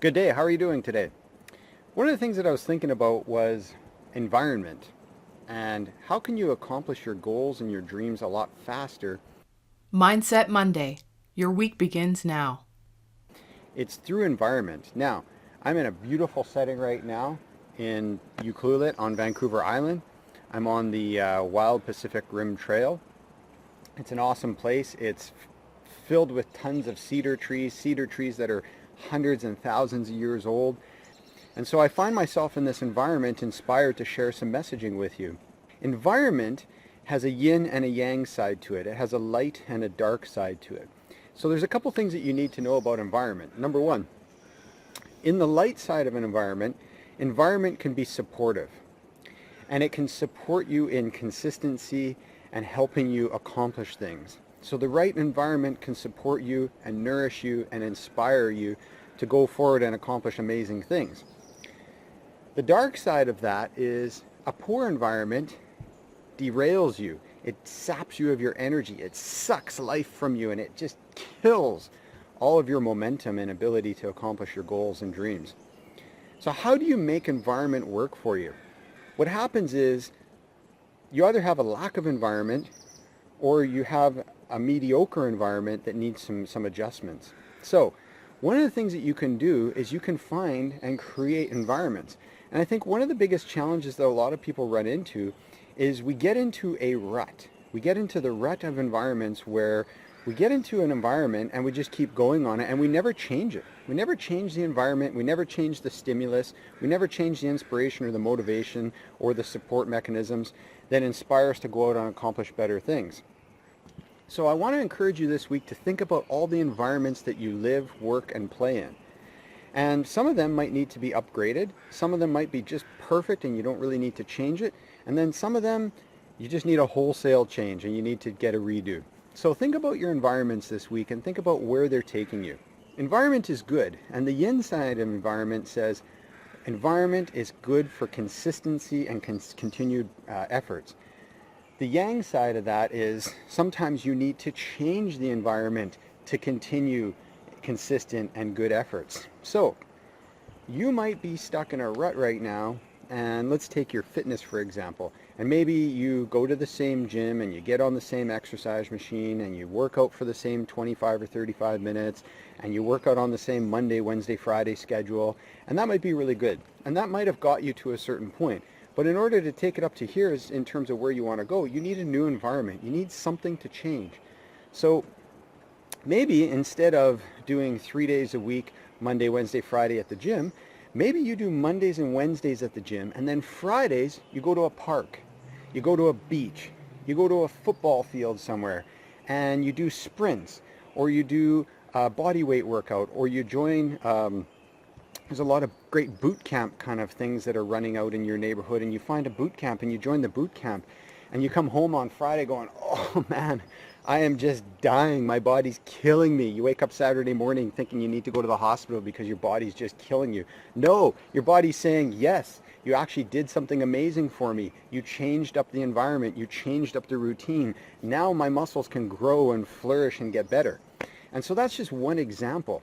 Good day. How are you doing today? One of the things that I was thinking about was environment and how can you accomplish your goals and your dreams a lot faster. Mindset Monday. Your week begins now. It's through environment. Now, I'm in a beautiful setting right now in Ucluelet on Vancouver Island. I'm on the Wild Pacific Rim Trail. It's an awesome place. It's filled with tons of cedar trees that are hundreds and thousands of years old. And so I find myself in this environment inspired to share some messaging with you. Environment has a yin and a yang side to it. It has a light and a dark side to it. So there's a couple things that you need to know about environment. Number one, in the light side of an environment can be supportive. And it can support you in consistency and helping you accomplish things. So the right environment can support you and nourish you and inspire you to go forward and accomplish amazing things. The dark side of that is a poor environment derails you. It saps you of your energy. It sucks life from you and it just kills all of your momentum and ability to accomplish your goals and dreams. So how do you make environment work for you? What happens is you either have a lack of environment or you have a mediocre environment that needs some adjustments. So one of the things that you can do is you can find and create environments. And I think one of the biggest challenges that a lot of people run into is we get into a rut. We get into the rut of environments where we get into an environment and we just keep going on it and we never change it. We never change the environment. We never change the stimulus. We never change the inspiration or the motivation or the support mechanisms that inspire us to go out and accomplish better things. So I want to encourage you this week to think about all the environments that you live, work, and play in. And some of them might need to be upgraded. Some of them might be just perfect and you don't really need to change it. And then some of them, you just need a wholesale change and you need to get a redo. So think about your environments this week and think about where they're taking you. Environment is good. And the yin side of environment says environment is good for consistency and continued efforts. The yang side of that is sometimes you need to change the environment to continue consistent and good efforts. So you might be stuck in a rut right now, and let's take your fitness for example, and maybe you go to the same gym and you get on the same exercise machine and you work out for the same 25 or 35 minutes and you work out on the same Monday, Wednesday, Friday schedule, and that might be really good and that might have got you to a certain point. But in order to take it up to here in terms of where you want to go, you need a new environment. You need something to change. So maybe instead of doing 3 days a week, Monday, Wednesday, Friday at the gym, maybe you do Mondays and Wednesdays at the gym, and then Fridays you go to a park, you go to a beach, you go to a football field somewhere, and you do sprints, or you do a body weight workout, or you join, there's a lot of great boot camp kind of things that are running out in your neighborhood, and you find a boot camp and you join the boot camp, and you come home on Friday going, oh man, I am just dying. My body's killing me. You wake up Saturday morning thinking you need to go to the hospital because your body's just killing you. No, your body's saying, yes, you actually did something amazing for me. You changed up the environment. You changed up the routine. Now my muscles can grow and flourish and get better. And so that's just one example.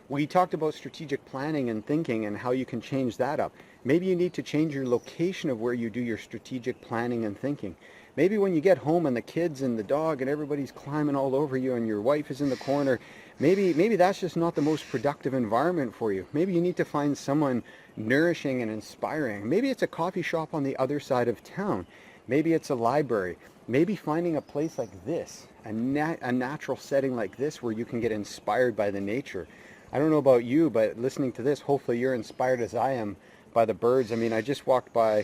We talked about strategic planning and thinking and how you can change that up. Maybe you need to change your location of where you do your strategic planning and thinking. Maybe when you get home and the kids and the dog and everybody's climbing all over you and your wife is in the corner, maybe that's just not the most productive environment for you. Maybe you need to find someone nourishing and inspiring. Maybe it's a coffee shop on the other side of town. Maybe it's a library. Maybe finding a place like this, a natural setting like this where you can get inspired by the nature. I don't know about you, but listening to this, hopefully you're inspired as I am by the birds. I mean, I just walked by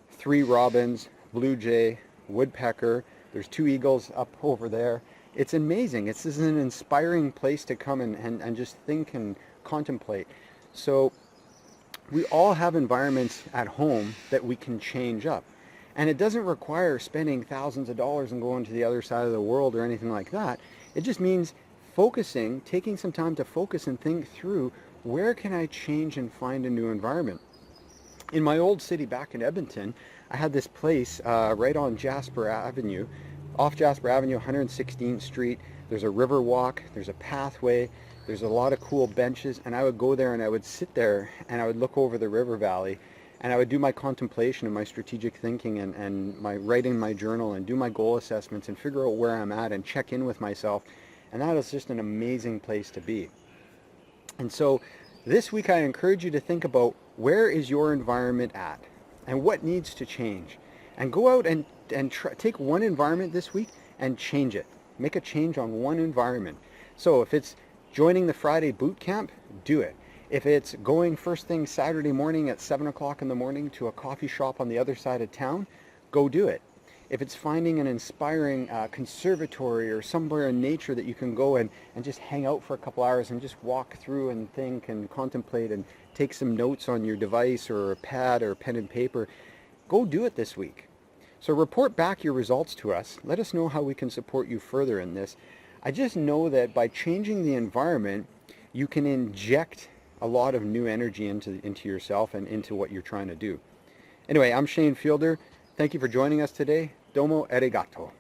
3 robins, blue jay, woodpecker. There's 2 eagles up over there. It's amazing. This is an inspiring place to come and just think and contemplate. So we all have environments at home that we can change up. And it doesn't require spending thousands of dollars and going to the other side of the world or anything like that. It just means focusing, taking some time to focus and think through, where can I change and find a new environment? In my old city back in Edmonton, I had this place right on Jasper Avenue, off Jasper Avenue, 116th Street. There's a river walk, there's a pathway, there's a lot of cool benches, and I would go there and I would sit there and I would look over the river valley and I would do my contemplation and my strategic thinking and my writing my journal and do my goal assessments and figure out where I'm at and check in with myself. And that is just an amazing place to be. And so this week I encourage you to think about, where is your environment at and what needs to change? And go out and take one environment this week and change it. Make a change on one environment. So if it's joining the Friday boot camp, do it. If it's going first thing Saturday morning at 7 o'clock in the morning to a coffee shop on the other side of town, go do it. If it's finding an inspiring conservatory or somewhere in nature that you can go and just hang out for a couple hours and just walk through and think and contemplate and take some notes on your device or a pad or pen and paper, go do it this week. So report back your results to us. Let us know how we can support you further in this. I just know that by changing the environment, you can inject a lot of new energy into yourself and into what you're trying to do. Anyway, I'm Shane Fielder. Thank you for joining us today. Domo arigato.